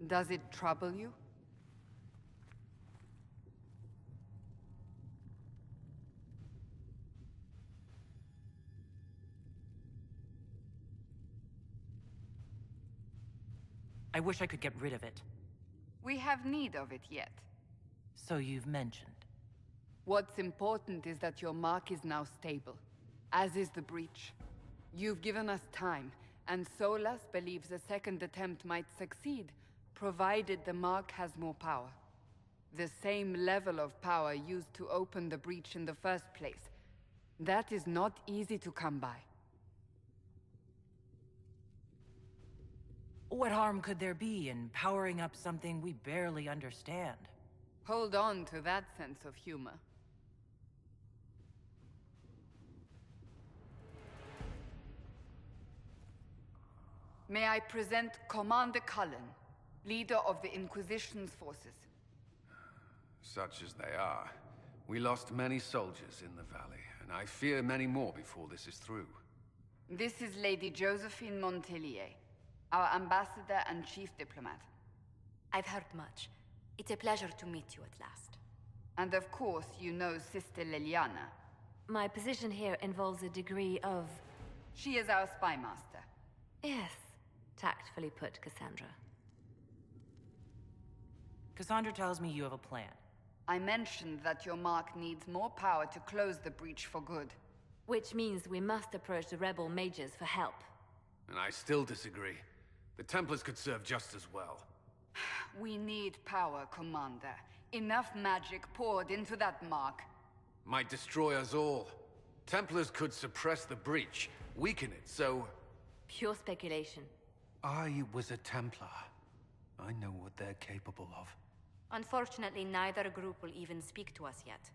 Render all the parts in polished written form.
Does it trouble you? I wish I could get rid of it. We have need of it yet. So you've mentioned. What's important is that your mark is now stable, as is the breach. You've given us time, and Solas believes a second attempt might succeed, provided the mark has more power. The same level of power used to open the breach in the first place. That is not easy to come by. What harm could there be in powering up something we barely understand? Hold on to that sense of humor. May I present Commander Cullen, leader of the Inquisition's forces. Such as they are. We lost many soldiers in the valley, and I fear many more before this is through. This is Lady Josephine Montelier, our ambassador and chief diplomat. I've heard much. It's a pleasure to meet you at last. And of course, you know Sister Liliana. My position here involves a degree of... She is our spy master. Yes, tactfully put, Cassandra. Cassandra tells me you have a plan. I mentioned that your mark needs more power to close the breach for good. Which means we must approach the rebel mages for help. And I still disagree. The Templars could serve just as well. We need power, Commander. Enough magic poured into that mark. Might destroy us all. Templars could suppress the breach, weaken it, so... Pure speculation. I was a Templar. I know what they're capable of. Unfortunately, neither group will even speak to us yet.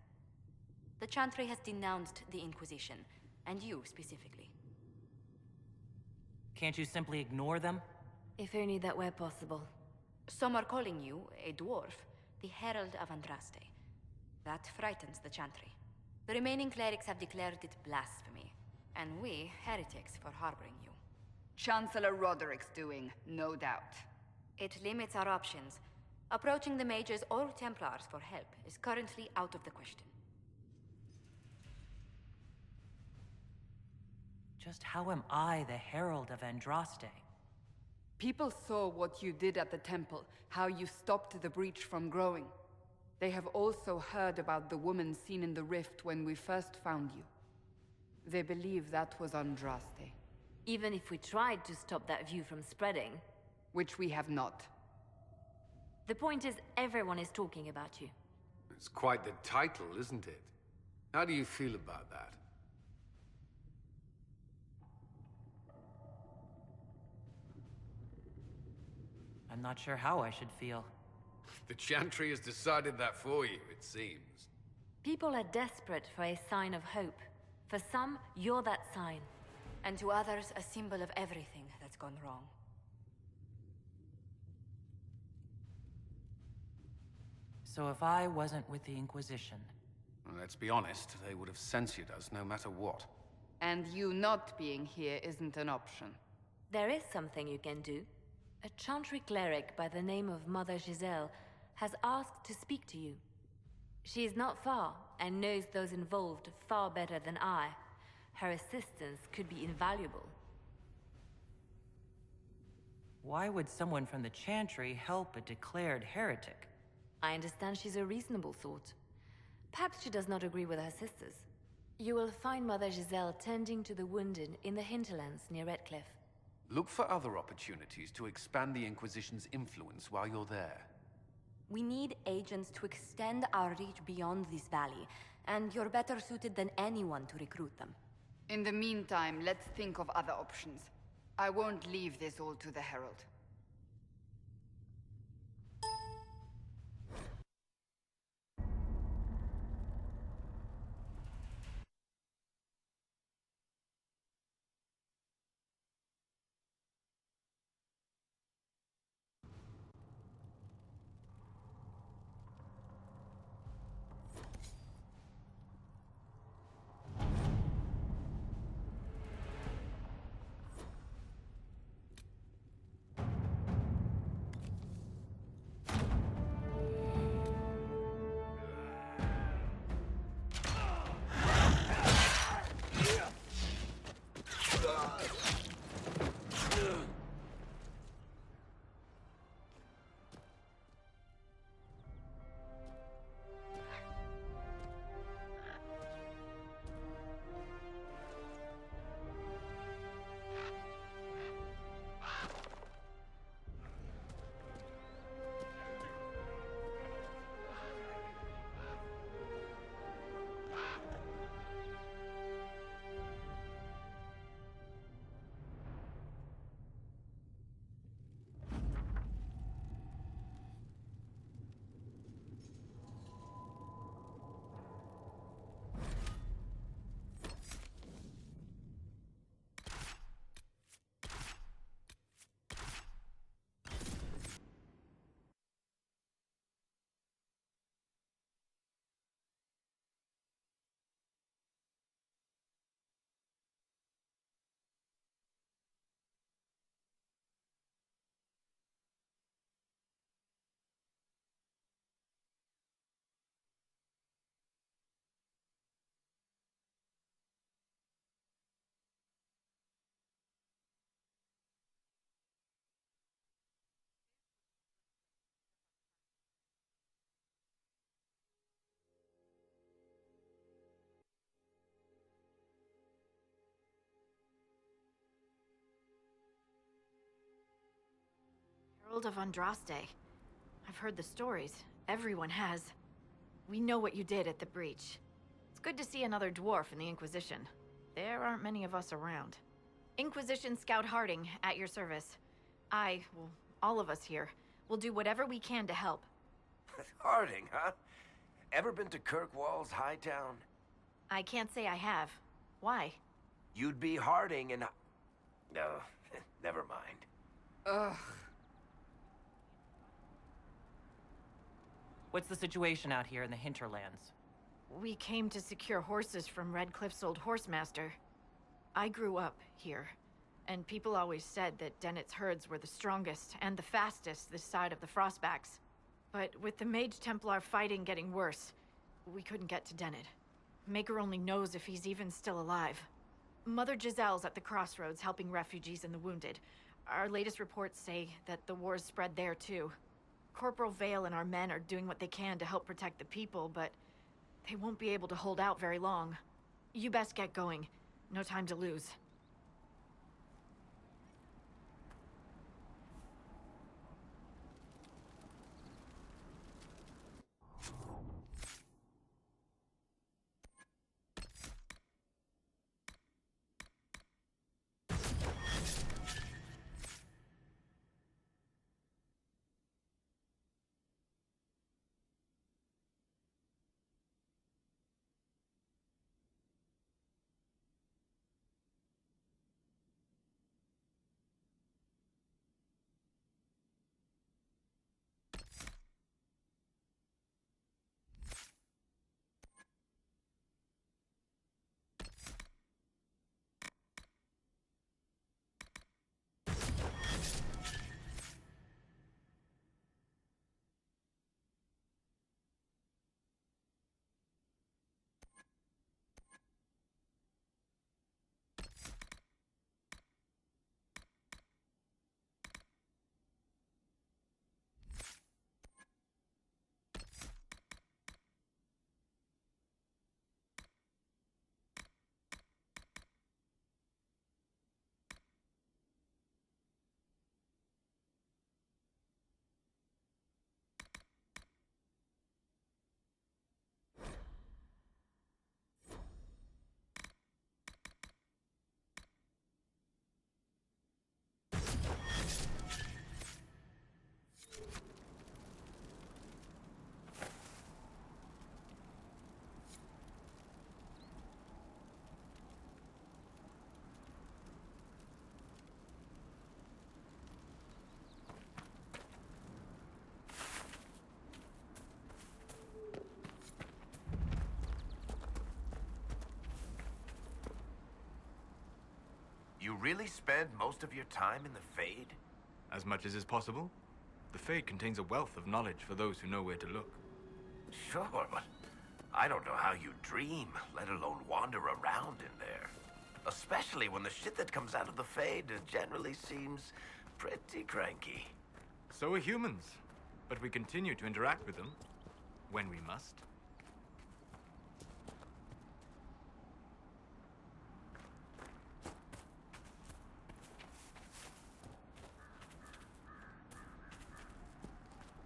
The Chantry has denounced the Inquisition, and you specifically. Can't you simply ignore them? If only that were possible. Some are calling you, a dwarf, the Herald of Andraste. That frightens the Chantry. The remaining clerics have declared it blasphemy, and we, heretics, for harboring you. Chancellor Roderick's doing, no doubt. It limits our options. Approaching the mages or Templars for help is currently out of the question. Just how am I the Herald of Andraste? People saw what you did at the temple, how you stopped the breach from growing. They have also heard about the woman seen in the rift when we first found you. They believe that was Andraste. Even if we tried to stop that view from spreading... Which we have not. The point is, everyone is talking about you. It's quite the title, isn't it? How do you feel about that? I'm not sure how I should feel. The Chantry has decided that for you, it seems. People are desperate for a sign of hope. For some, you're that sign. And to others, a symbol of everything that's gone wrong. So if I wasn't with the Inquisition... Well, let's be honest, they would have censored us no matter what. And you not being here isn't an option. There is something you can do. A Chantry cleric by the name of Mother Giselle has asked to speak to you. She is not far, and knows those involved far better than I. Her assistance could be invaluable. Why would someone from the Chantry help a declared heretic? I understand she's a reasonable sort. Perhaps she does not agree with her sisters. You will find Mother Giselle tending to the wounded in the hinterlands near Redcliffe. Look for other opportunities to expand the Inquisition's influence while you're there. We need agents to extend our reach beyond this valley, and you're better suited than anyone to recruit them. In the meantime, let's think of other options. I won't leave this all to the Herald. World of Andraste. I've heard the stories. Everyone has. We know what you did at the breach. It's good to see another dwarf in the Inquisition. There aren't many of us around. Inquisition Scout Harding, at your service. Well, all of us here, will do whatever we can to help. Harding, huh? Ever been to Kirkwall's Hightown? I can't say I have. Why? You'd be Harding and... No, never mind. Ugh. What's the situation out here in the hinterlands? We came to secure horses from Redcliffe's old horsemaster. I grew up here, and people always said that Dennett's herds were the strongest and the fastest this side of the Frostbacks. But with the Mage Templar fighting getting worse, we couldn't get to Dennett. Maker only knows if he's even still alive. Mother Giselle's at the crossroads helping refugees and the wounded. Our latest reports say that the war's spread there too. Corporal Vale and our men are doing what they can to help protect the people, but they won't be able to hold out very long. You best get going. No time to lose. You really spend most of your time in the Fade? As much as is possible. The Fade contains a wealth of knowledge for those who know where to look. Sure, but I don't know how you dream, let alone wander around in there. Especially when the shit that comes out of the Fade generally seems pretty cranky. So are humans. But we continue to interact with them. When we must.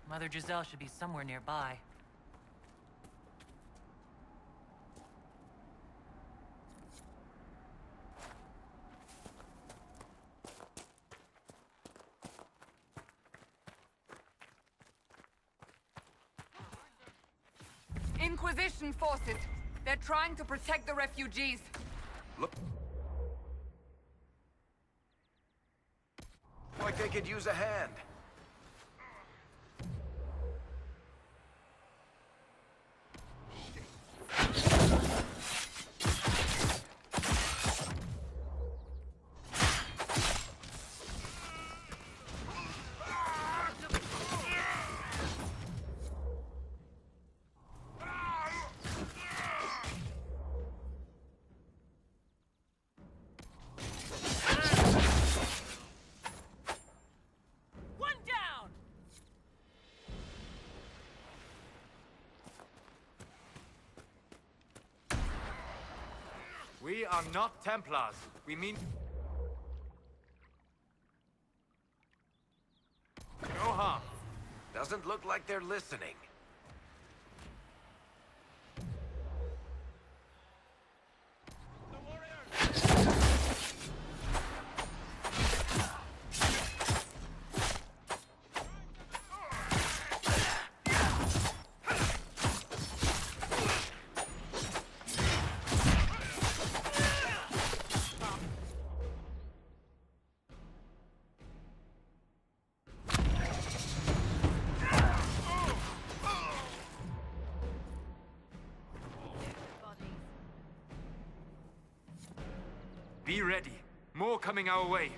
Mother Giselle should be somewhere nearby. Inquisition forces. They're trying to protect the refugees. Look. Like they could use a hand. We are not Templars. We mean... doesn't look like they're listening. Be ready. More coming our way.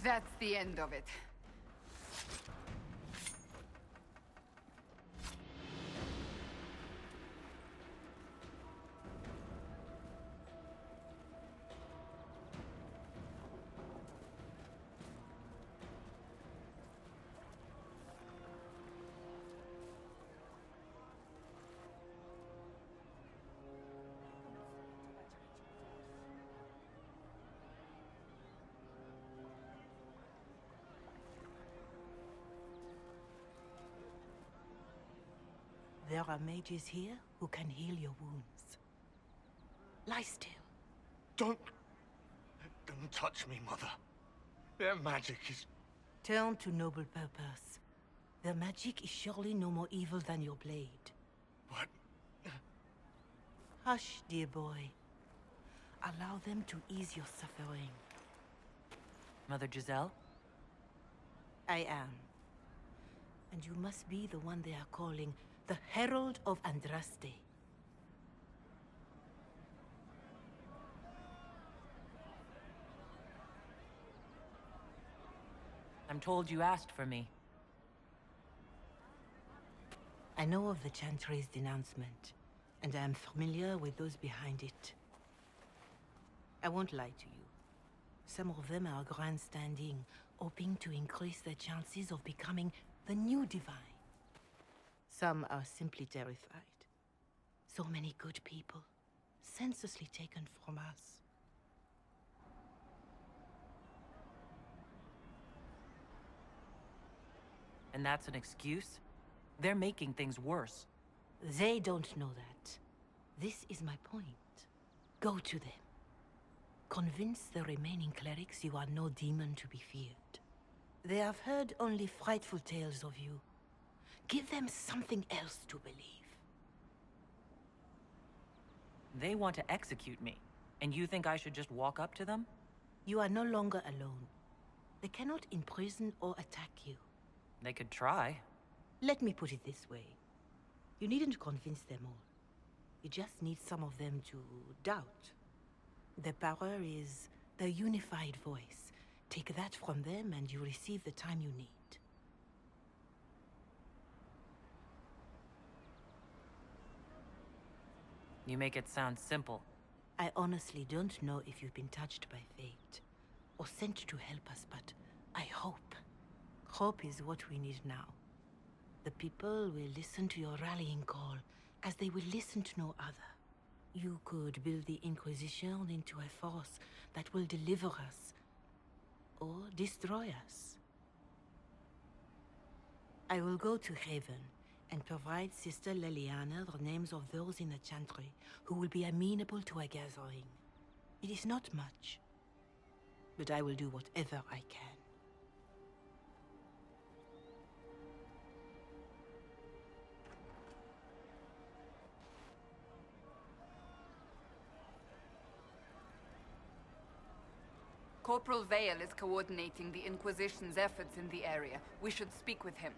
That's the end of it. There are mages here who can heal your wounds. Lie still. Don't touch me, Mother. Their magic is... Turn to noble purpose. Their magic is surely no more evil than your blade. What? Hush, dear boy. Allow them to ease your suffering. Mother Giselle? I am. And you must be the one they are calling the Herald of Andraste. I'm told you asked for me. I know of the Chantry's denouncement, and I am familiar with those behind it. I won't lie to you. Some of them are grandstanding, hoping to increase their chances of becoming the new divine. Some are simply terrified. So many good people, senselessly taken from us. And that's an excuse? They're making things worse. They don't know that. This is my point. Go to them. Convince the remaining clerics you are no demon to be feared. They have heard only frightful tales of you. Give them something else to believe. They want to execute me, and you think I should just walk up to them? You are no longer alone. They cannot imprison or attack you. They could try. Let me put it this way. You needn't convince them all. You just need some of them to doubt. Their power is their unified voice. Take that from them and you receive the time you need. You make it sound simple. I honestly don't know if you've been touched by fate, or sent to help us, but I hope. Hope is what we need now. The people will listen to your rallying call, as they will listen to no other. You could build the Inquisition into a force that will deliver us, or destroy us. I will go to Haven and provide Sister Leliana the names of those in the Chantry who will be amenable to a gathering. It is not much, but I will do whatever I can. Corporal Vale is coordinating the Inquisition's efforts in the area. We should speak with him.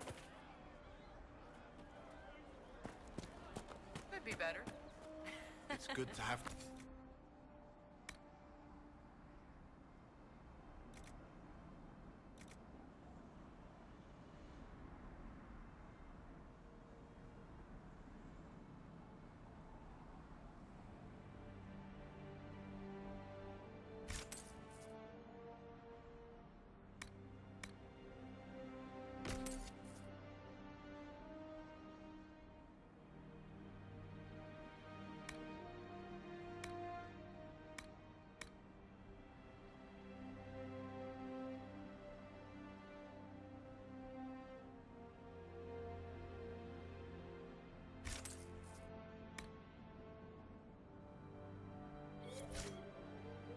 Could be better. It's good to have...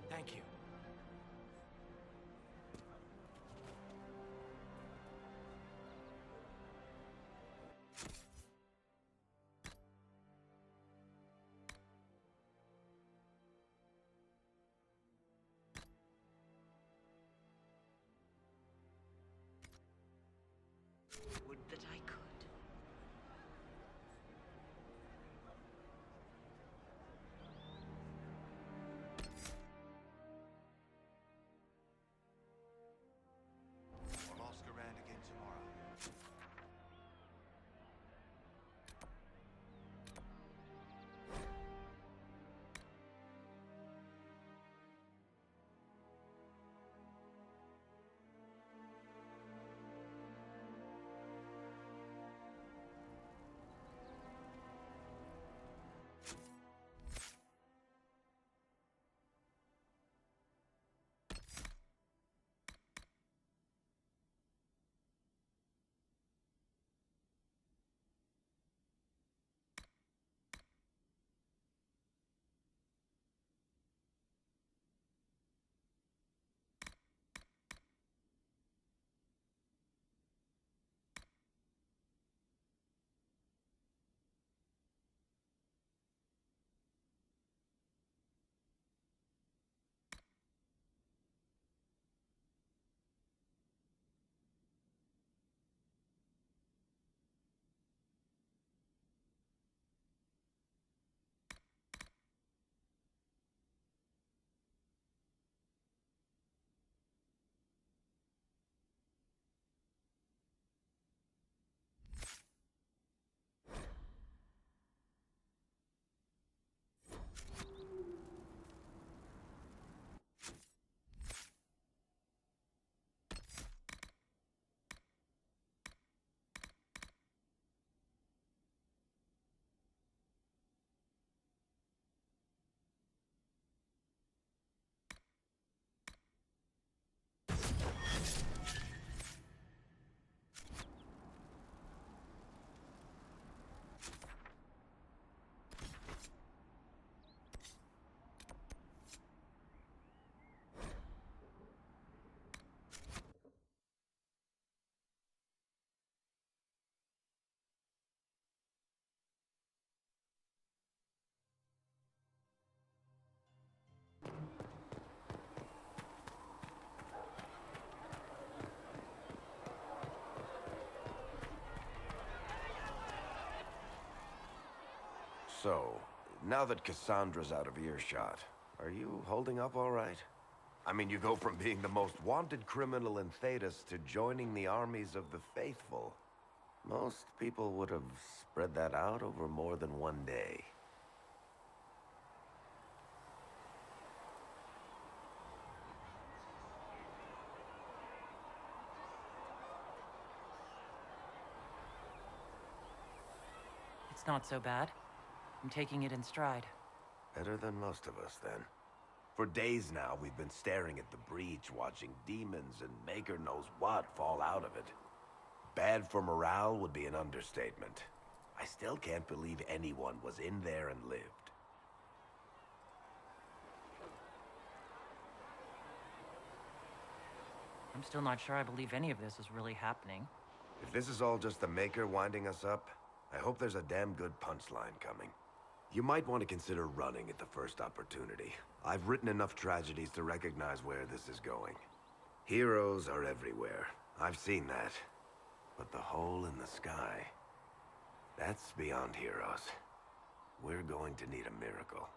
Thank you. Would that I could. We'll ask around again tomorrow. So, now that Cassandra's out of earshot, are you holding up all right? I mean, you go from being the most wanted criminal in Thedas to joining the armies of the faithful. Most people would have spread that out over more than one day. It's not so bad. I'm taking it in stride. Better than most of us, then. For days now, we've been staring at the breach, watching demons and maker knows what fall out of it. Bad for morale would be an understatement. I still can't believe anyone was in there and lived. I'm still not sure I believe any of this is really happening. If this is all just the Maker winding us up, I hope there's a damn good punchline coming. You might want to consider running at the first opportunity. I've written enough tragedies to recognize where this is going. Heroes are everywhere. I've seen that. But the hole in the sky, that's beyond heroes. We're going to need a miracle.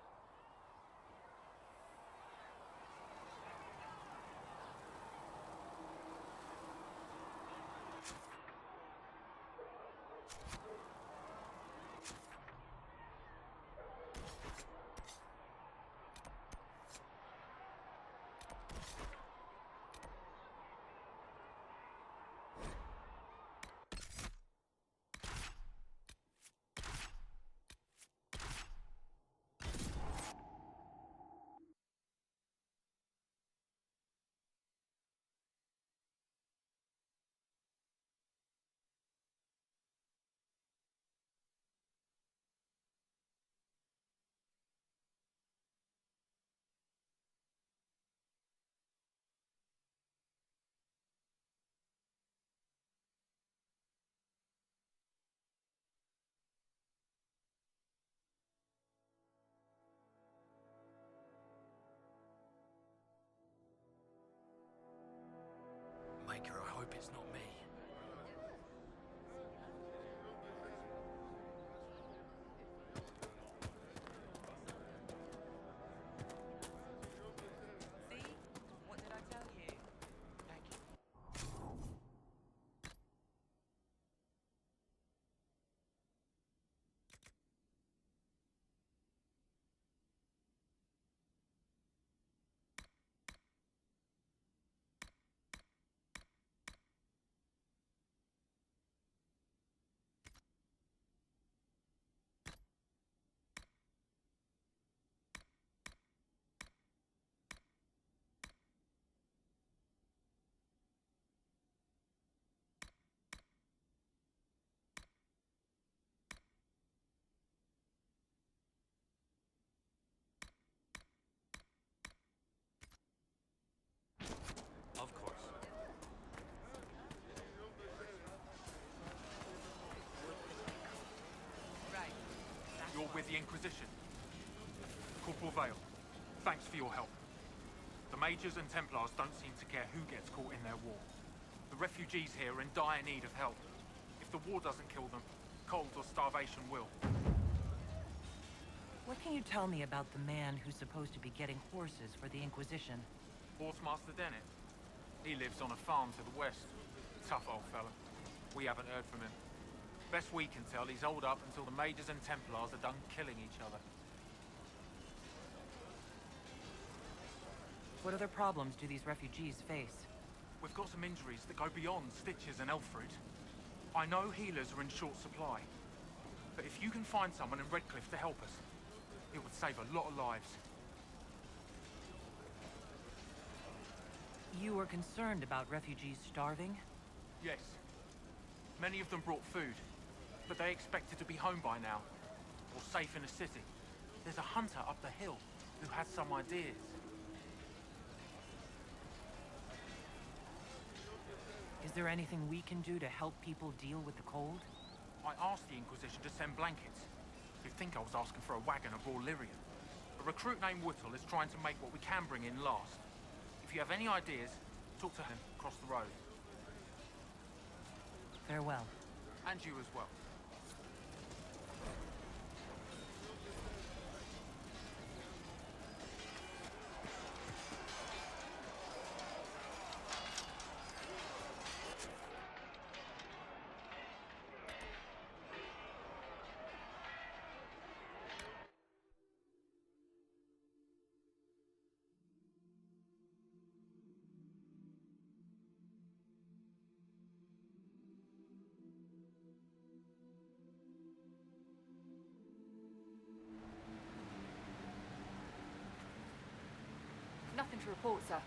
Maker, I hope it's not me. See? What did I tell you? Thank you. Of course. Right. You're with the Inquisition. Corporal Vale, thanks for your help. The Mages and Templars don't seem to care who gets caught in their war. The refugees here are in dire need of help. If the war doesn't kill them, cold or starvation will. What can you tell me about the man who's supposed to be getting horses for the Inquisition? Horsemaster Dennett. He lives on a farm to the west. Tough old fella. We haven't heard from him. Best we can tell, he's holed up until the Mages and Templars are done killing each other. What other problems do these refugees face? We've got some injuries that go beyond stitches and elf fruit. I know healers are in short supply, but if you can find someone in Redcliffe to help us, it would save a lot of lives. You were concerned about refugees starving? Yes. Many of them brought food, but they expected to be home by now, or safe in a city. There's a hunter up the hill who has some ideas. Is there anything we can do to help people deal with the cold? I asked the Inquisition to send blankets. You'd think I was asking for a wagon of raw Lyrian. A recruit named Whittle is trying to make what we can bring in last. If you have any ideas, talk to him across the road. Farewell. And you as well. report, sir.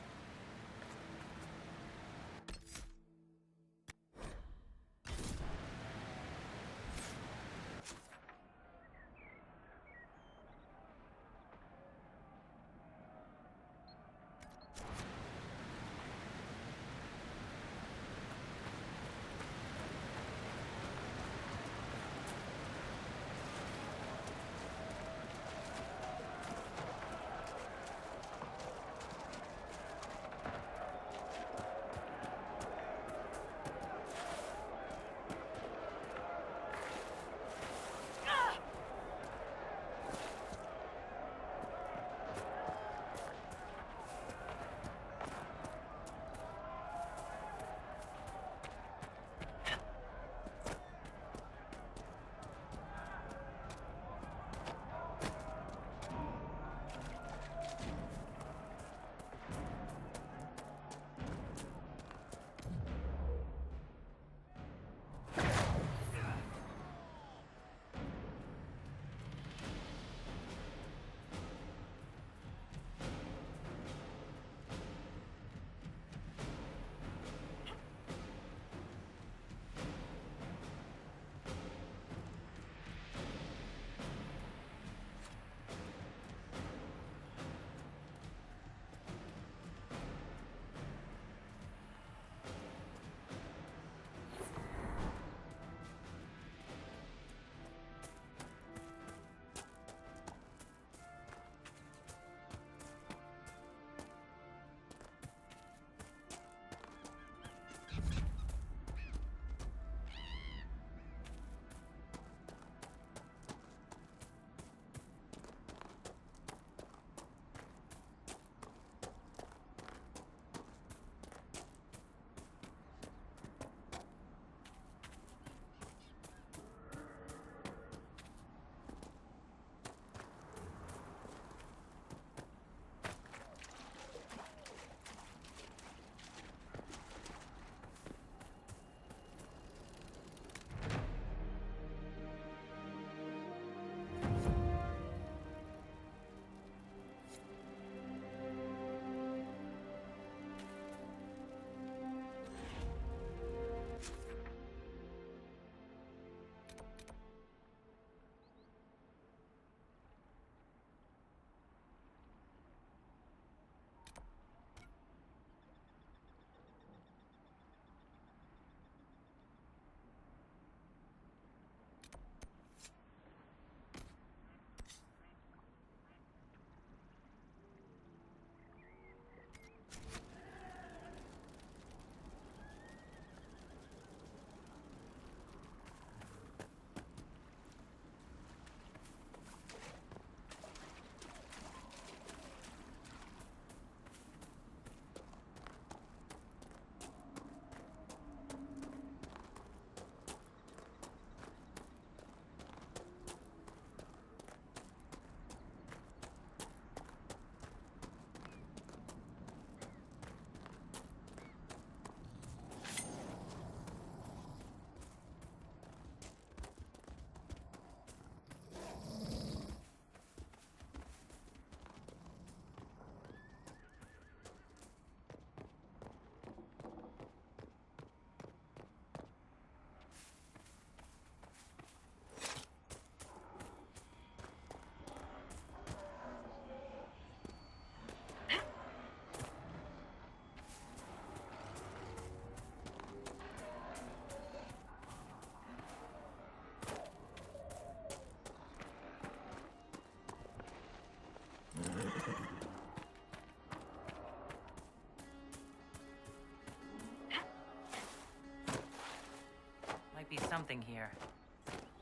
Might be something here.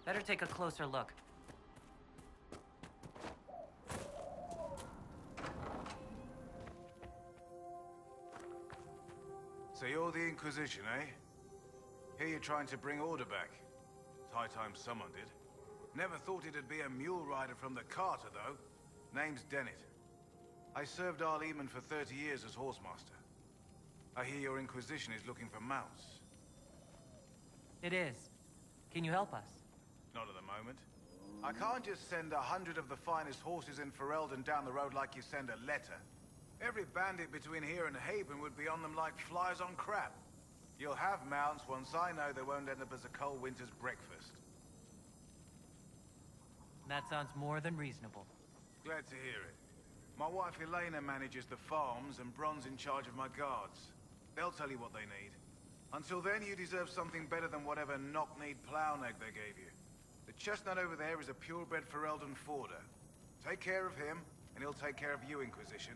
Better take a closer look. So you're the Inquisition, eh? Here you're trying to bring order back. It's high time someone did. Never thought it'd be a mule rider from the Carter, though. Name's Dennett. I served Arleman for 30 years as horsemaster. I hear your Inquisition is looking for mounts. It is. Can you help us? Not at the moment. I can't just send 100 of the finest horses in Ferelden down the road like you send a letter. Every bandit between here and Haven would be on them like flies on crap. You'll have mounts once I know they won't end up as a cold winter's breakfast. That sounds more than reasonable. Glad to hear it. My wife Elena manages the farms and Bron's in charge of my guards. They'll tell you what they need. Until then, you deserve something better than whatever knock-kneed plow neck they gave you. The chestnut over there is a purebred Ferelden Forder. Take care of him, and he'll take care of you, Inquisition.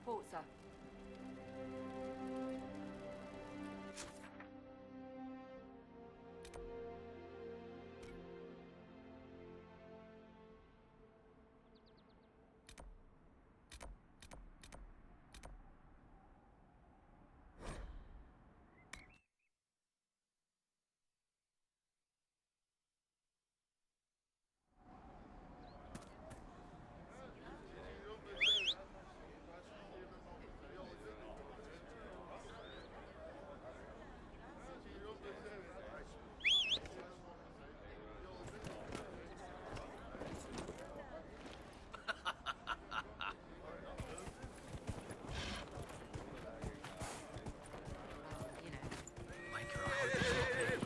report, sir. Maker, I hope it's not me.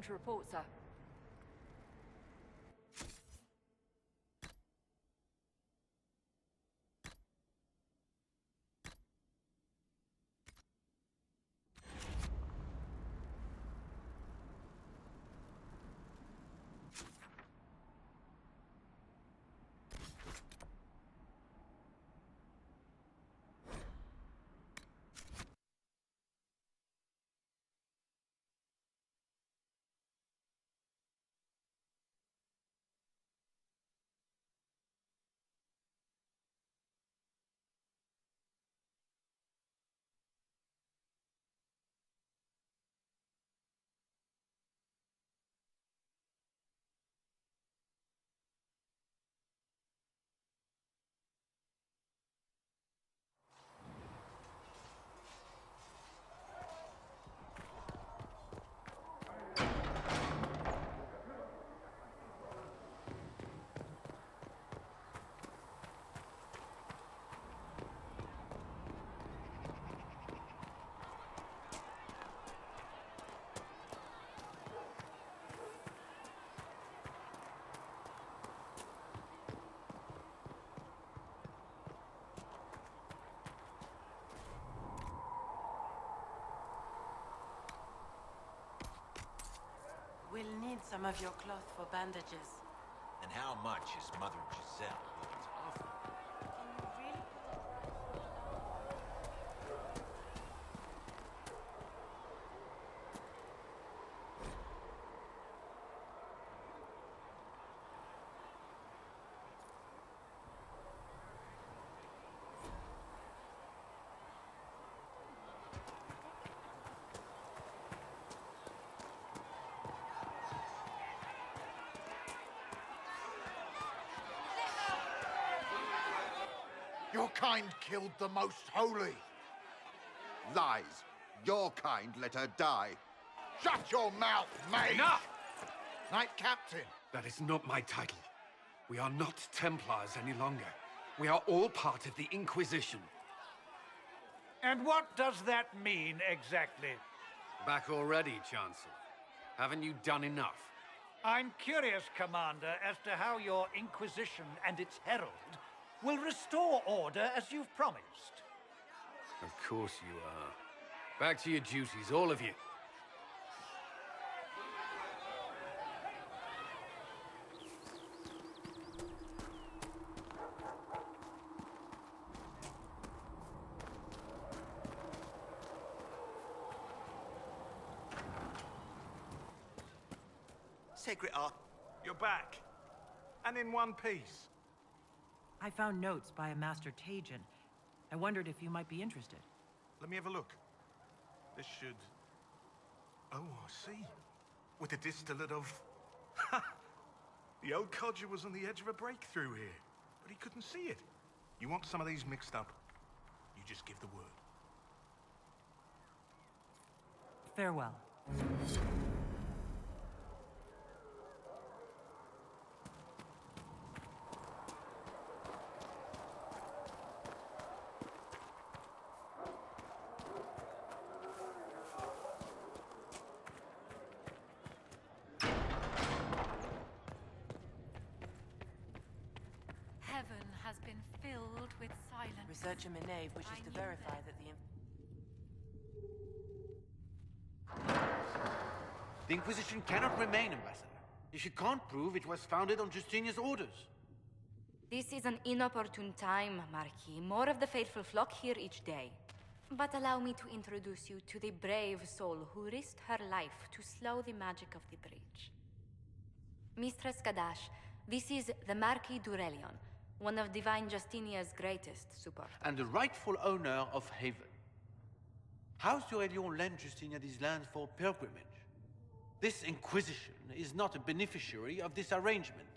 Nothing to report, sir. We'll need some of your cloth for bandages. And how much is Mother Giselle willing to offer? Can you really? Your kind killed the most holy. Lies. Your kind let her die. Shut your mouth, mate! Enough! Knight Captain. That is not my title. We are not Templars any longer. We are all part of the Inquisition. And what does that mean, exactly? Back already, Chancellor. Haven't you done enough? I'm curious, Commander, as to how your Inquisition and its herald will restore order as you've promised. Of course you are. Back to your duties, all of you. Sacred Ark. You're back. And in one piece. I found notes by a Master Tajan. I wondered if you might be interested. Let me have a look. This should... Oh, I see. With a distillate of... The old codger was on the edge of a breakthrough here, but he couldn't see it. You want some of these mixed up? You just give the word. Farewell. Heaven has been filled with silence. Researcher Minave wishes to verify that The Inquisition cannot remain, Ambassador, if you can't prove it was founded on Justinia's orders. This is an inopportune time, Marquis. More of the faithful flock here each day. But allow me to introduce you to the brave soul who risked her life to slow the magic of the breach. Mistress Kadash, this is the Marquis d'Aurelion, one of Divine Justinia's greatest supporters. And the rightful owner of Haven. House d'Aurelion lent Justinia these lands for pilgrimage. This Inquisition is not a beneficiary of this arrangement.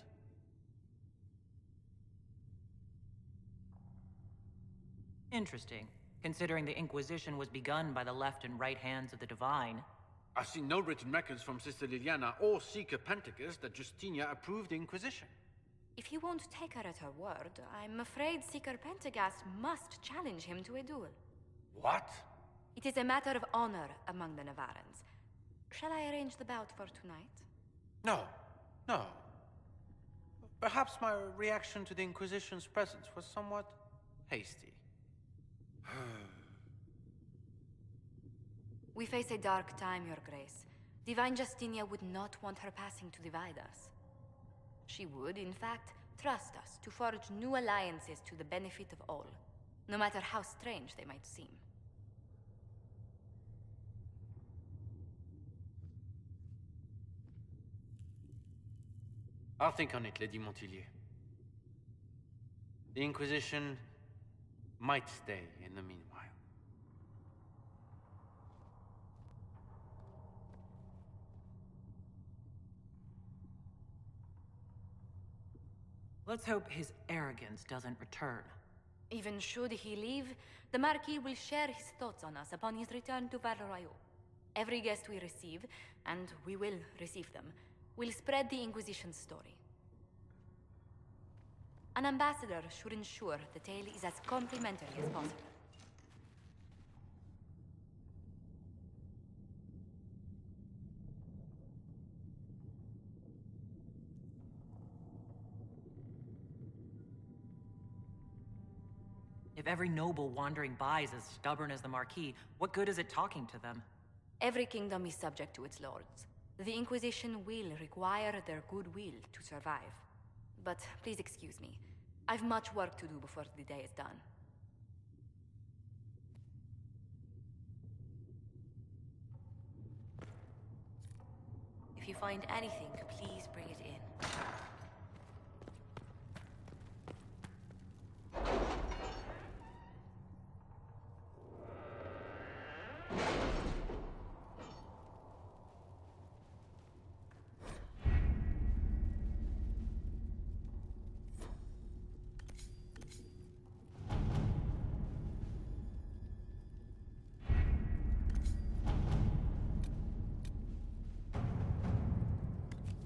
Interesting, considering the Inquisition was begun by the left and right hands of the Divine. I've seen no written records from Sister Liliana or Seeker Penticus that Justinia approved the Inquisition. If you won't take her at her word, I'm afraid Seeker Pentagast must challenge him to a duel. What? It is a matter of honor among the Navarans. Shall I arrange the bout for tonight? No, no. Perhaps my reaction to the Inquisition's presence was somewhat hasty. We face a dark time, Your Grace. Divine Justinia would not want her passing to divide us. She would, in fact, trust us to forge new alliances to the benefit of all, no matter how strange they might seem. I'll think on it, Lady Montilyet. The Inquisition might stay in the meanwhile. Let's hope his arrogance doesn't return. Even should he leave, the Marquis will share his thoughts on us upon his return to Val Royeaux. Every guest we receive, and we will receive them, will spread the Inquisition's story. An ambassador should ensure the tale is as complimentary as possible. If every noble wandering by is as stubborn as the Marquis, what good is it talking to them? Every kingdom is subject to its lords. The Inquisition will require their goodwill to survive. But please excuse me. I've much work to do before the day is done. If you find anything, please bring it in.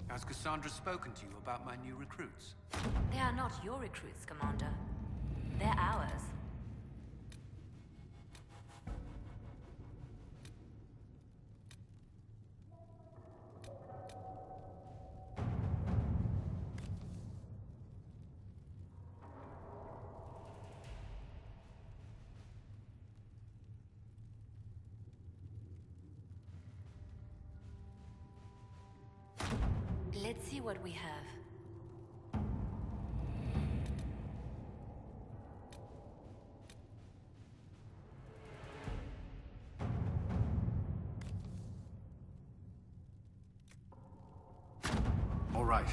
Has Cassandra spoken to you about my new recruits? They are not your recruits, Commander. They're ours. Let's see what we have. All right.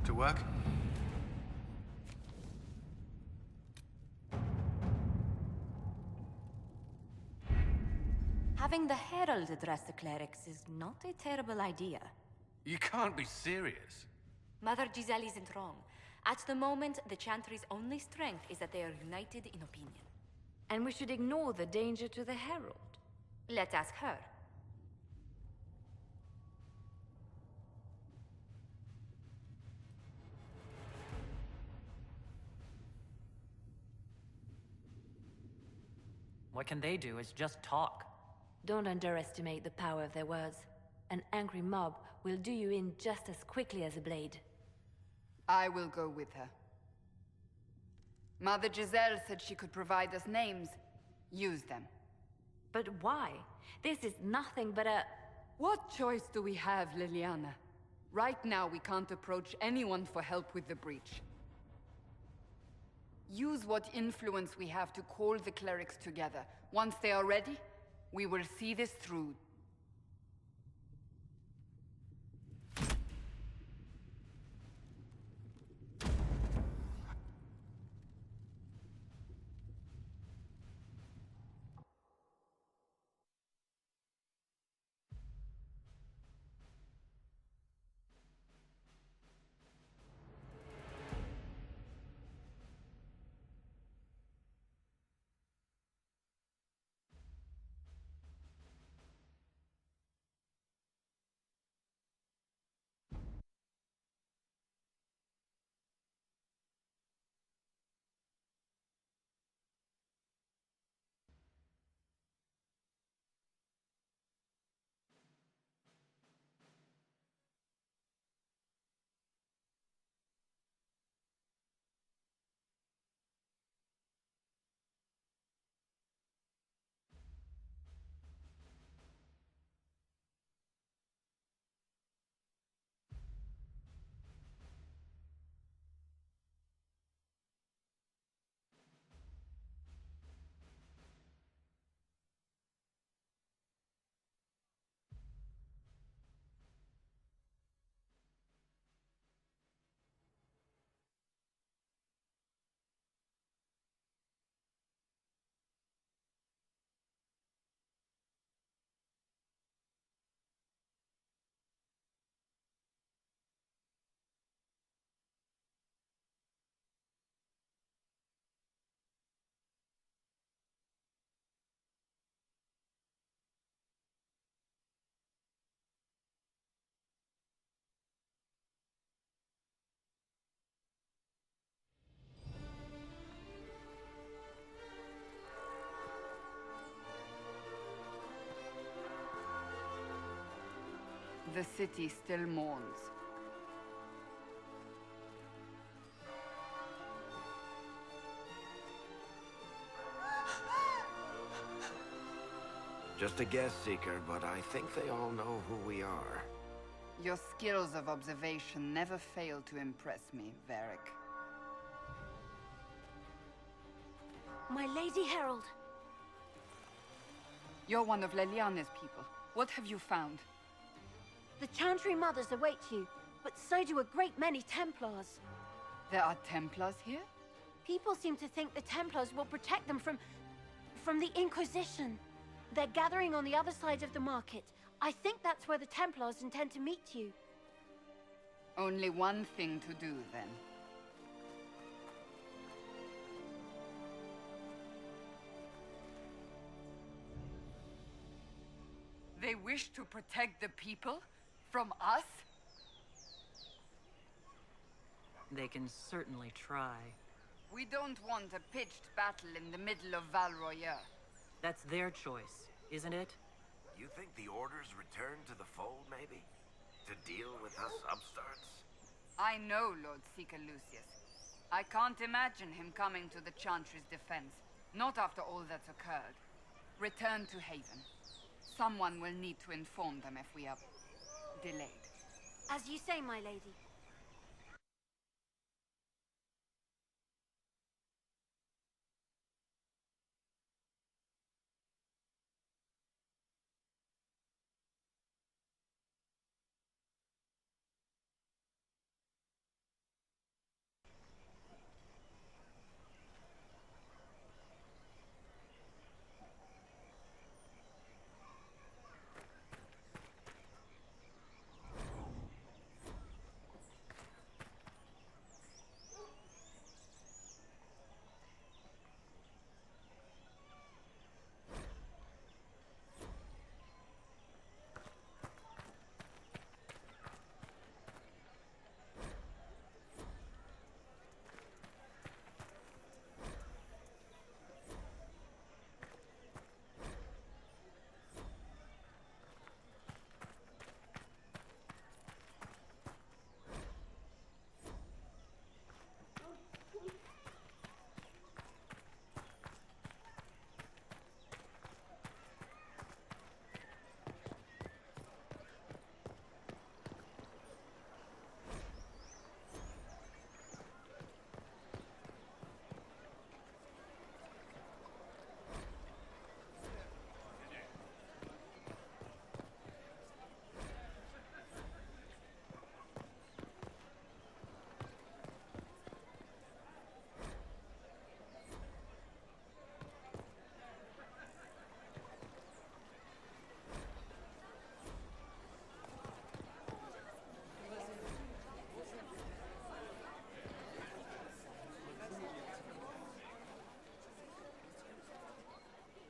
To work? Having the Herald address the clerics is not a terrible idea. You can't be serious. Mother Giselle isn't wrong. At the moment, the Chantry's only strength is that they are united in opinion. And we should ignore the danger to the Herald. Let's ask her. What can they do is just talk. Don't underestimate the power of their words. An angry mob will do you in just as quickly as a blade. I will go with her. Mother Giselle said she could provide us names. Use them. But why? This is nothing but a... What choice do we have, Liliana? Right now, we can't approach anyone for help with the breach. Use what influence we have to call the clerics together. Once they are ready, we will see this through. The city still mourns. Just a guess, Seeker, but I think they all know who we are. Your skills of observation never fail to impress me, Varric. My Lady Herald. You're one of Leliana's people. What have you found? The Chantry Mothers await you, but so do a great many Templars. There are Templars here? People seem to think the Templars will protect them from the Inquisition. They're gathering on the other side of the market. I think that's where the Templars intend to meet you. Only one thing to do, then. They wish to protect the people? From us? They can certainly try. We don't want a pitched battle in the middle of Val Royer. That's their choice, isn't it? You think the Order's return to the fold, maybe? To deal with us upstarts? I know Lord Seeker Lucius. I can't imagine him coming to the Chantry's defense. Not after all that's occurred. Return to Haven. Someone will need to inform them if we are delayed. As you say, my lady.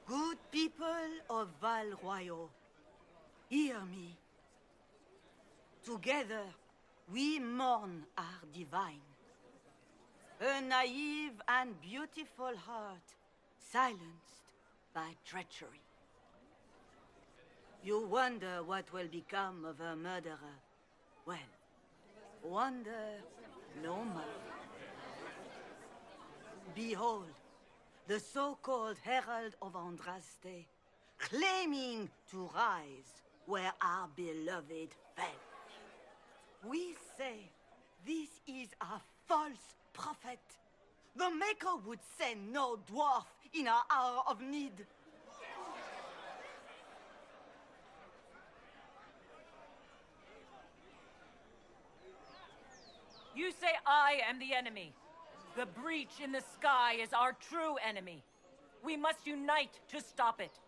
Good people of Val Royer, hear me. Together, we mourn our divine. A naive and beautiful heart, silenced by treachery. You wonder what will become of a murderer. Well, wonder no more. Behold, the so-called Herald of Andraste, claiming to rise where our beloved fell. We say this is a false prophet. The Maker would send no dwarf in our hour of need. You say I am the enemy. The breach in the sky is our true enemy. We must unite to stop it.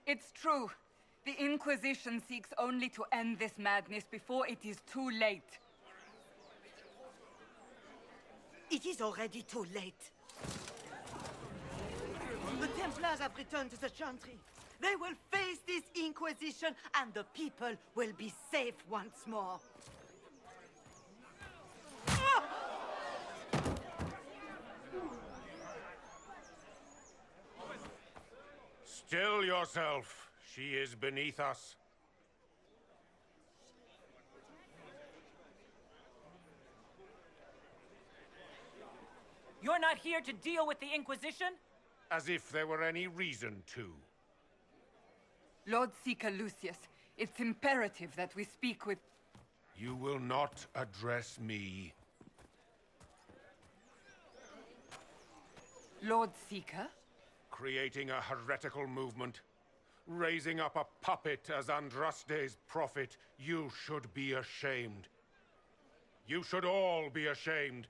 It's true. The Inquisition seeks only to end this madness before it is too late. It is already too late. The Templars have returned to the Chantry. They will face this Inquisition, and the people will be safe once more. Still yourself. She is beneath us. You're not here to deal with the Inquisition? As if there were any reason to. Lord Seeker Lucius, it's imperative that we speak with... You will not address me. Lord Seeker? Creating a heretical movement. Raising up a puppet as Andraste's prophet. You should be ashamed. You should all be ashamed.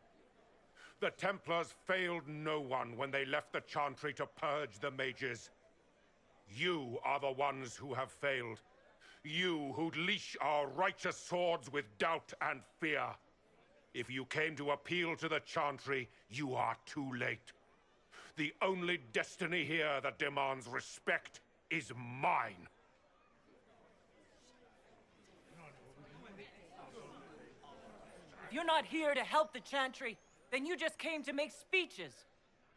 The Templars failed no one when they left the Chantry to purge the mages. You are the ones who have failed. You who'd leash our righteous swords with doubt and fear. If you came to appeal to the Chantry, you are too late. The only destiny here that demands respect is mine. If you're not here to help the Chantry, then you just came to make speeches.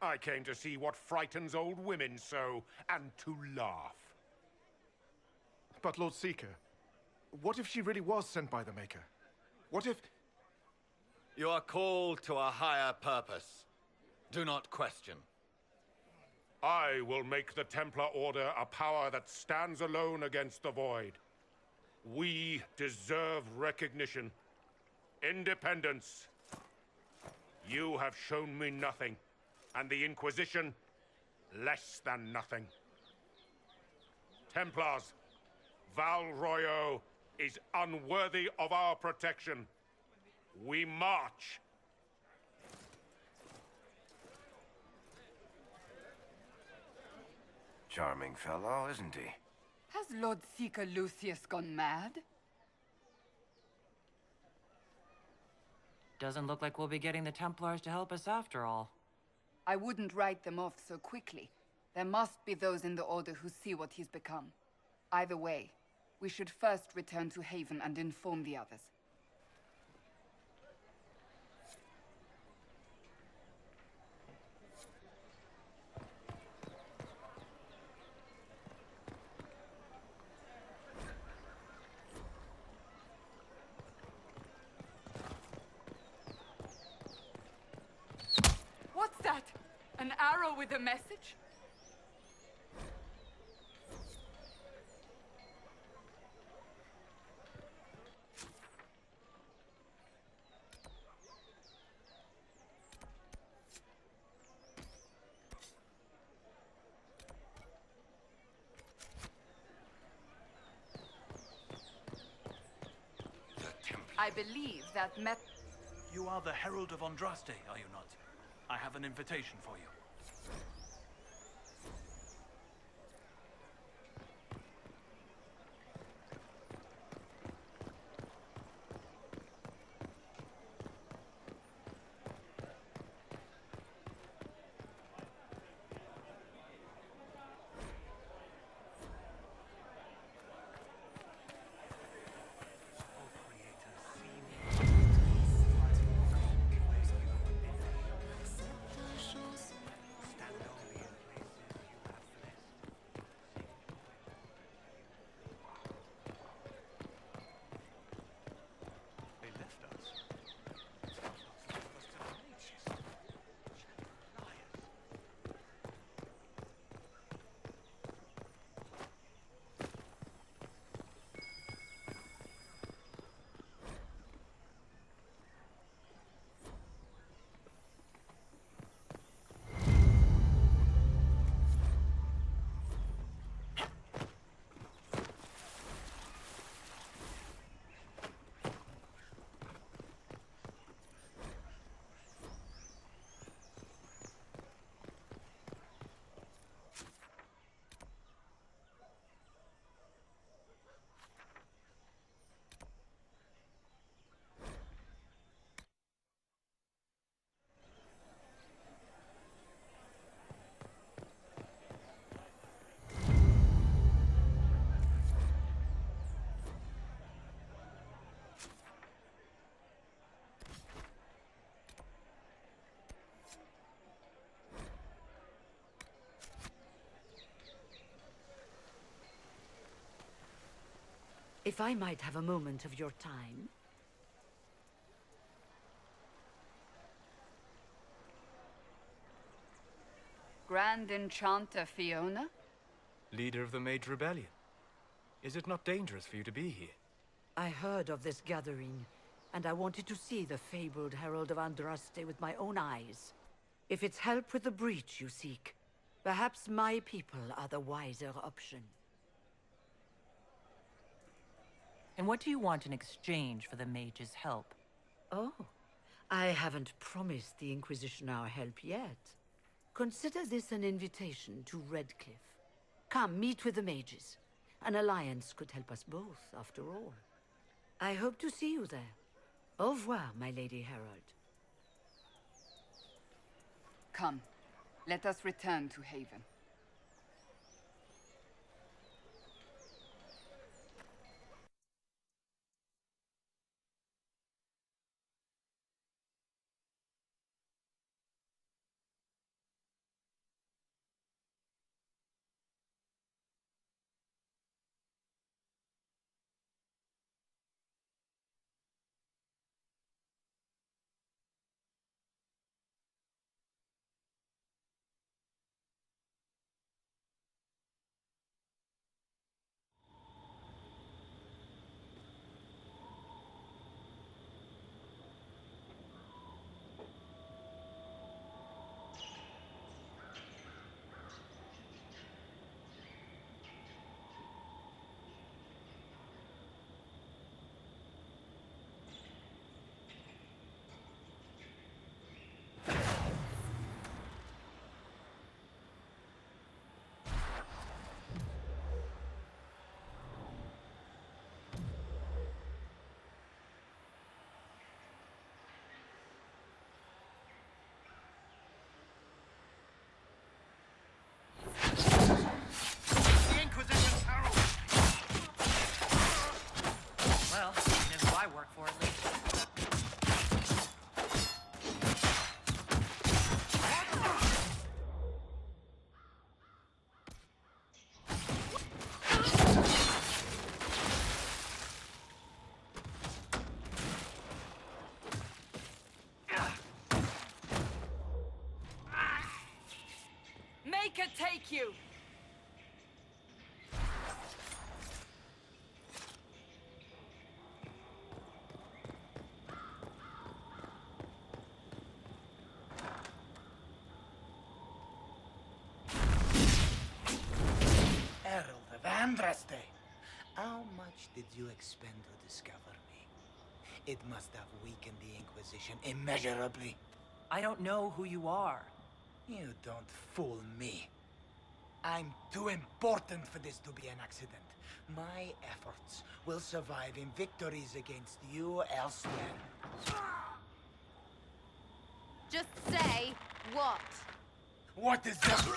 I came to see what frightens old women so, and to laugh. But Lord Seeker, what if she really was sent by the Maker? What if... You are called to a higher purpose. Do not question. I will make the Templar Order a power that stands alone against the Void. We deserve recognition. Independence. You have shown me nothing, and the Inquisition, less than nothing. Templars, Val Royo is unworthy of our protection. We march. Charming fellow, isn't he? Has Lord Seeker Lucius gone mad? Doesn't look like we'll be getting the Templars to help us after all. I wouldn't write them off so quickly. There must be those in the Order who see what he's become. Either way, we should first return to Haven and inform the others. What's that? An arrow with a message? I believe that You are the Herald of Andraste, are you not? I have an invitation for you. If I might have a moment of your time. Grand Enchanter Fiona? Leader of the Mage Rebellion. Is it not dangerous for you to be here? I heard of this gathering, and I wanted to see the fabled Herald of Andraste with my own eyes. If it's help with the breach you seek, perhaps my people are the wiser option. And what do you want in exchange for the mage's help? Oh, I haven't promised the Inquisition our help yet. Consider this an invitation to Redcliffe. Come, meet with the mages. An alliance could help us both, after all. I hope to see you there. Au revoir, my Lady Herald. Come, let us return to Haven. Well, you know who I work for, at least. Make it take you! Herald of Andraste, how much did you expend to discover me? It must have weakened the Inquisition immeasurably. I don't know who you are. You don't fool me. I'm too important for this to be an accident. My efforts will survive in victories against you elsewhere. Just say what? What is that?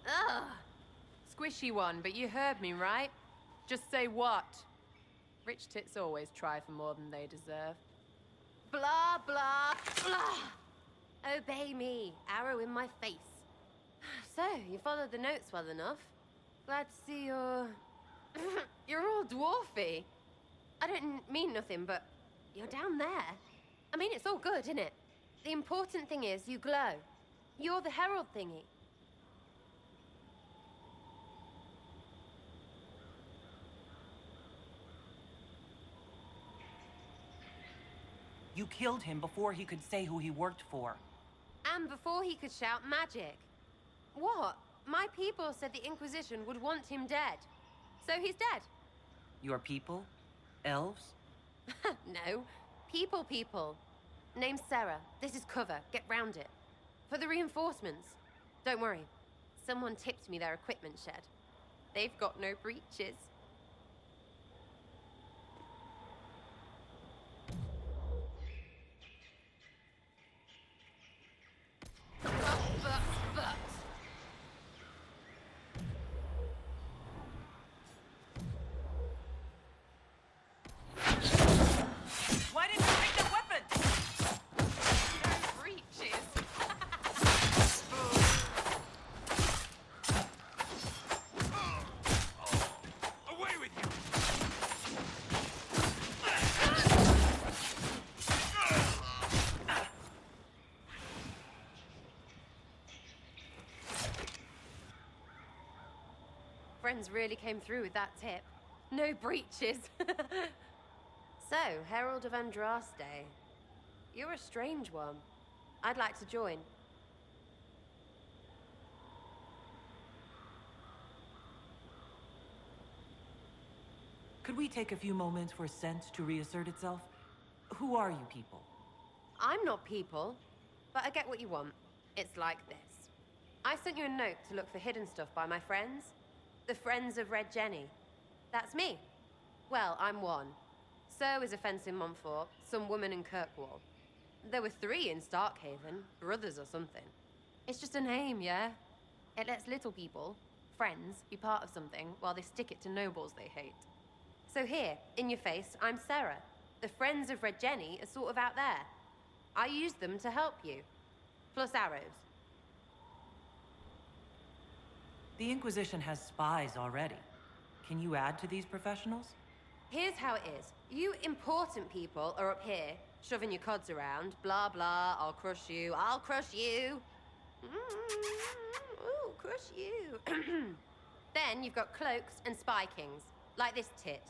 Ugh. Squishy one, but you heard me, right? Just say what? Rich tits always try for more than they deserve. Blah, blah, blah! Obey me. Arrow in my face. So, you followed the notes well enough. Glad to see you're... you're all dwarfy. I don't mean nothing, but you're down there. I mean, it's all good, isn't it? The important thing is you glow. You're the herald thingy. You killed him before he could say who he worked for. And before he could shout magic. What? My people said the Inquisition would want him dead. So he's dead. Your people? Elves? No. People. Name's Sarah. This is cover. Get round it. For the reinforcements. Don't worry. Someone tipped me their equipment shed. They've got no breaches. But. Why didn't you take the weapon? No breaches. friends really came through with that tip. No breaches. So, Herald of Andraste. You're a strange one. I'd like to join. Could we take a few moments for sense to reassert itself? Who are you people? I'm not people, but I get what you want. It's like this. I sent you a note to look for hidden stuff by my friends. The Friends of Red Jenny. That's me. Well, I'm one. So is a fence in Montfort, some woman in Kirkwall. There were 3 in Starkhaven, brothers or something. It's just a name, yeah? It lets little people, friends, be part of something while they stick it to nobles they hate. So here, in your face, I'm Sarah. The Friends of Red Jenny are sort of out there. I used them to help you. Plus arrows. The Inquisition has spies already. Can you add to these professionals? Here's how it is. You important people are up here, shoving your cods around. Blah, blah, I'll crush you, I'll crush you. Ooh, crush you. Then you've got cloaks and spy kings, like this tit.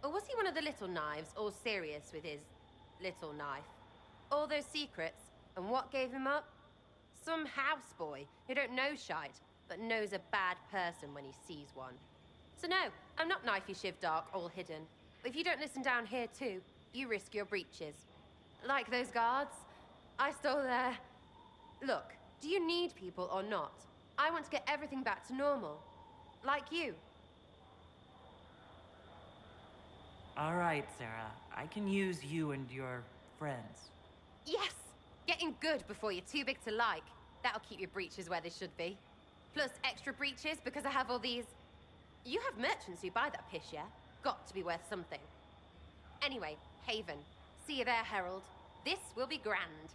Or was he one of the little knives, all serious with his little knife? All those secrets, and what gave him up? Some houseboy who don't know shite, but knows a bad person when he sees one. So no, I'm not knifey shiv dark, all hidden. If you don't listen down here too, you risk your breeches. Like those guards, I stole their... Look, do you need people or not? I want to get everything back to normal. Like you. All right, Sarah. I can use you and your friends. Yes! Getting good before you're too big to like. That'll keep your breeches where they should be. Plus extra breeches because I have all these... You have merchants who buy that pish, yeah? Got to be worth something. Anyway, Haven. See you there, Herald. This will be grand.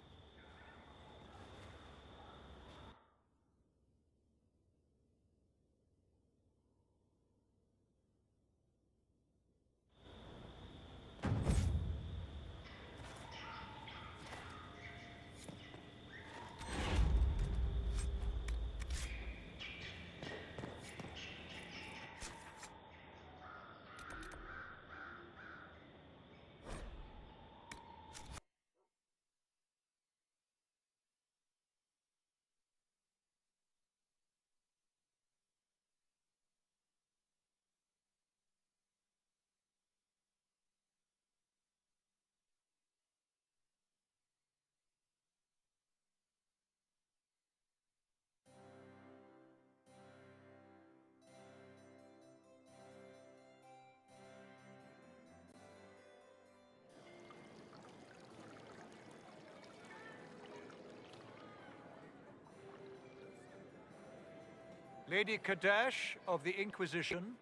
Lady Kadash of the Inquisition.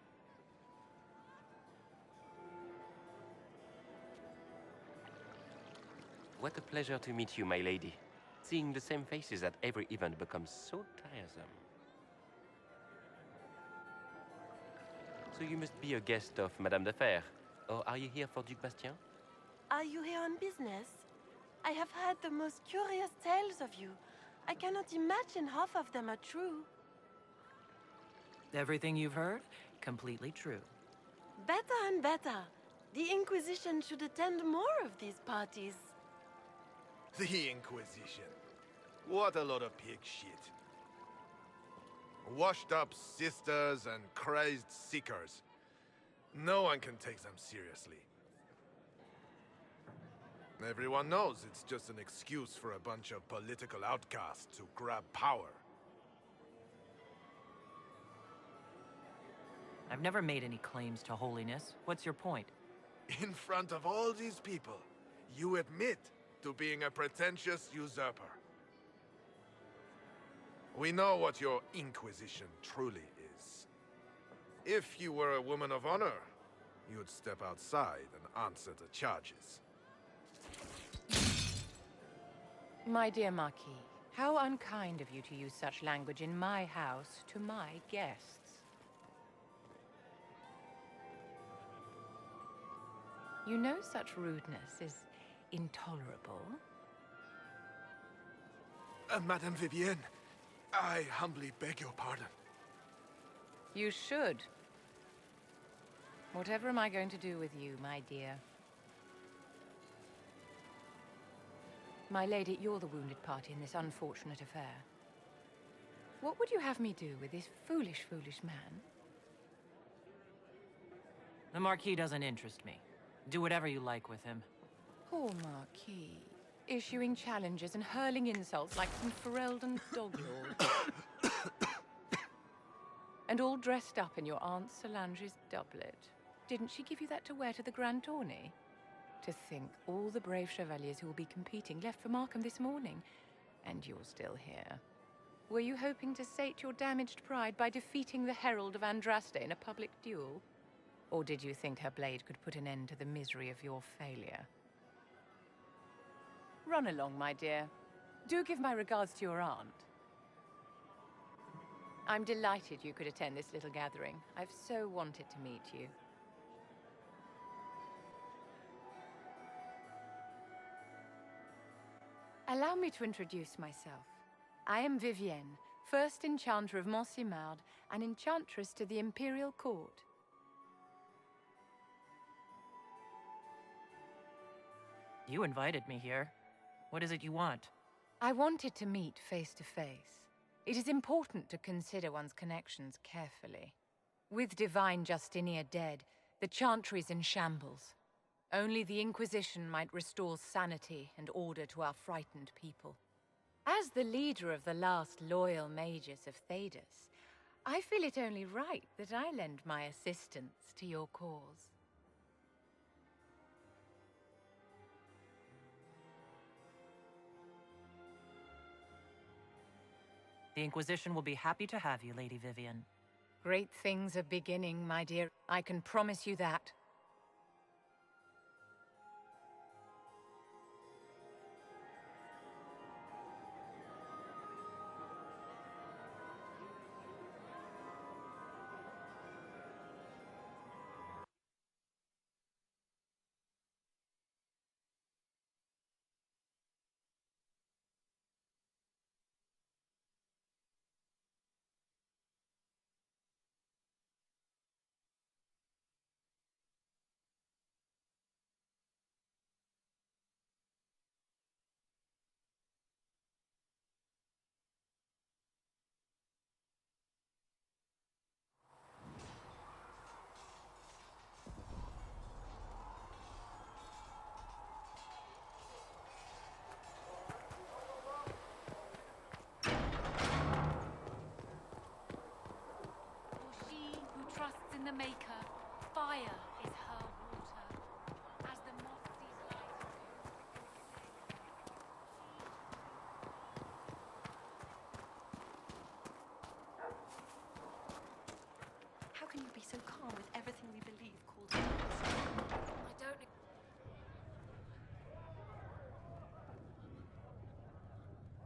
What a pleasure to meet you, my lady. Seeing the same faces at every event becomes so tiresome. So you must be a guest of Madame de Fer, or are you here for Duc Bastien? Are you here on business? I have heard the most curious tales of you. I cannot imagine half of them are true. Everything you've heard? Completely true. Better and better. The Inquisition should attend more of these parties. The Inquisition. What a lot of pig shit. Washed up sisters and crazed seekers. No one can take them seriously. Everyone knows it's just an excuse for a bunch of political outcasts to grab power. I've never made any claims to holiness. What's your point? In front of all these people, you admit to being a pretentious usurper. We know what your Inquisition truly is. If you were a woman of honor, you'd step outside and answer the charges. My dear Marquis, how unkind of you to use such language in my house to my guests. You know such rudeness is intolerable. Madame Vivienne, I humbly beg your pardon. You should. Whatever am I going to do with you, my dear? My lady, you're the wounded party in this unfortunate affair. What would you have me do with this foolish, foolish man? The Marquis doesn't interest me. Do whatever you like with him. Poor Marquis. Issuing challenges and hurling insults like some Ferelden dog-lord. And all dressed up in your Aunt Solange's doublet. Didn't she give you that to wear to the Grand Tourney? To think, all the brave chevaliers who will be competing left for Markham this morning, and you're still here. Were you hoping to sate your damaged pride by defeating the Herald of Andraste in a public duel? Or did you think her blade could put an end to the misery of your failure? Run along, my dear. Do give my regards to your aunt. I'm delighted you could attend this little gathering. I've so wanted to meet you. Allow me to introduce myself. I am Vivienne, first Enchanter of Montsimard and Enchantress to the Imperial Court. You invited me here. What is it you want? I wanted to meet face to face. It is important to consider one's connections carefully. With Divine Justinia dead, the Chantry is in shambles. Only the Inquisition might restore sanity and order to our frightened people. As the leader of the last loyal mages of Thedas, I feel it only right that I lend my assistance to your cause. The Inquisition will be happy to have you, Lady Vivienne. Great things are beginning, my dear. I can promise you that. The Maker, fire is her water. As the moth sees light. How can you be so calm with everything we believe called happiness? I don't.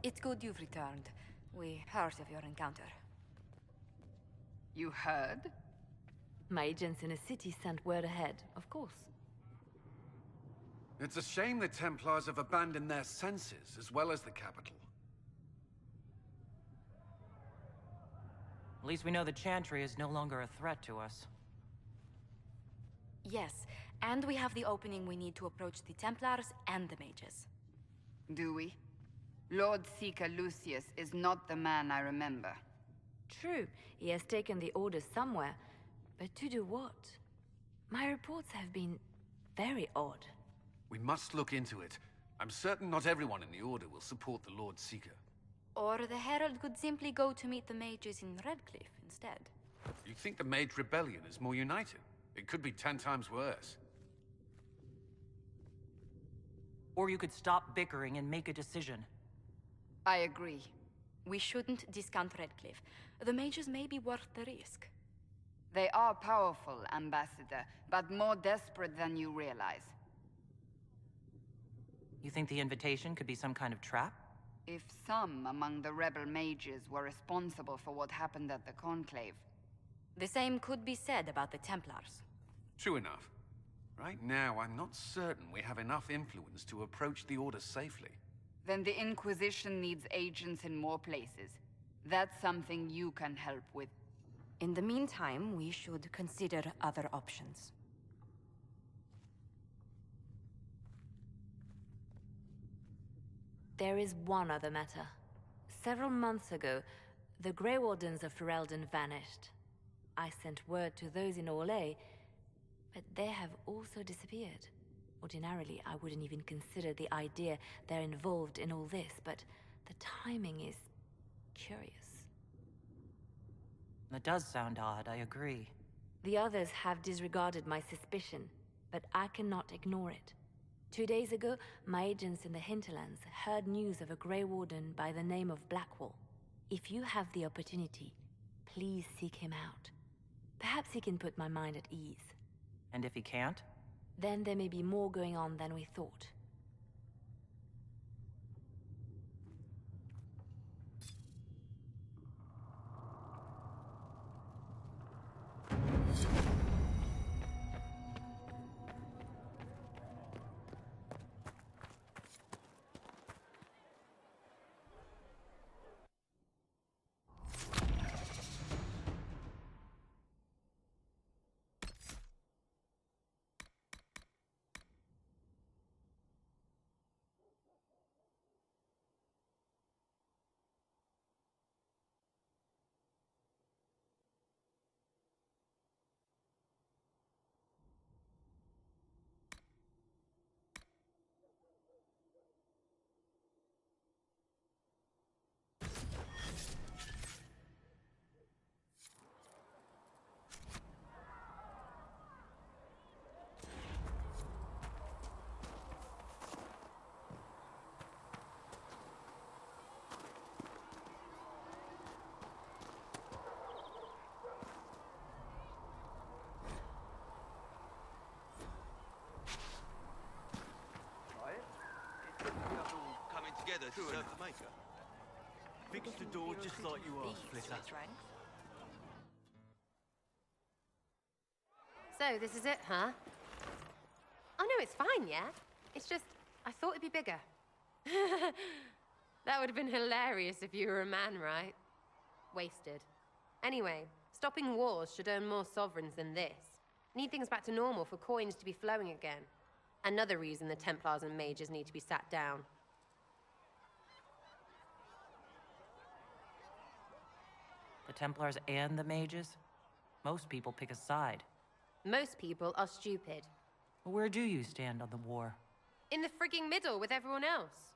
It's good you've returned. We heard of your encounter. You heard? My agents in a city sent word ahead, of course. It's a shame the Templars have abandoned their senses, as well as the capital. At least we know the Chantry is no longer a threat to us. Yes, and we have the opening we need to approach the Templars and the mages. Do we? Lord Seeker Lucius is not the man I remember. True, he has taken the orders somewhere. But to do what? My reports have been very odd. We must look into it. I'm certain not everyone in the Order will support the Lord Seeker. Or the Herald could simply go to meet the mages in Redcliffe instead. You think the Mage Rebellion is more united? It could be 10 times worse. Or you could stop bickering and make a decision. I agree. We shouldn't discount Redcliffe. The mages may be worth the risk. They are powerful, Ambassador, but more desperate than you realize. You think the invitation could be some kind of trap? If some among the rebel mages were responsible for what happened at the Conclave. The same could be said about the Templars. True enough. Right now, I'm not certain we have enough influence to approach the Order safely. Then the Inquisition needs agents in more places. That's something you can help with. In the meantime, we should consider other options. There is one other matter. Several months ago, the Grey Wardens of Ferelden vanished. I sent word to those in Orlais, but they have also disappeared. Ordinarily, I wouldn't even consider the idea they're involved in all this, but the timing is curious. That does sound odd, I agree. The others have disregarded my suspicion, but I cannot ignore it. 2 days ago, my agents in the hinterlands heard news of a Grey Warden by the name of Blackwall. If you have the opportunity, please seek him out. Perhaps he can put my mind at ease. And if he can't? Then there may be more going on than we thought. Together to serve the maker. Fix the door just like you asked, Flitter. So, this is it, huh? Oh no, it's fine, yeah? It's just, I thought it'd be bigger. That would have been hilarious if you were a man, right? Wasted. Anyway, stopping wars should earn more sovereigns than this. Need things back to normal for coins to be flowing again. Another reason the Templars and mages need to be sat down. The Templars and the mages? Most people pick a side. Most people are stupid. Where do you stand on the war? In the frigging middle with everyone else.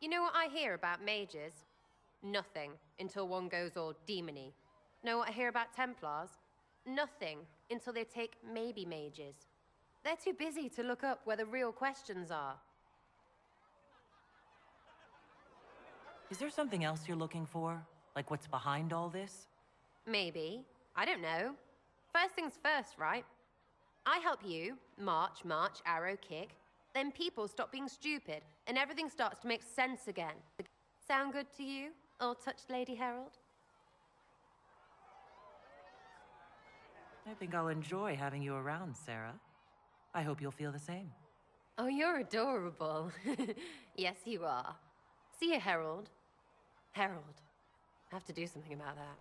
You know what I hear about mages? Nothing, until one goes all demony. Know what I hear about Templars? Nothing, until they take maybe mages. They're too busy to look up where the real questions are. Is there something else you're looking for? Like what's behind all this? Maybe. I don't know. First things first, right? I help you, march, arrow, kick. Then people stop being stupid, and everything starts to make sense again. Sound good to you, old-touched Lady Herald? I think I'll enjoy having you around, Sarah. I hope you'll feel the same. Oh, you're adorable. Yes, you are. See you, Herald. Herald. I have to do something about that.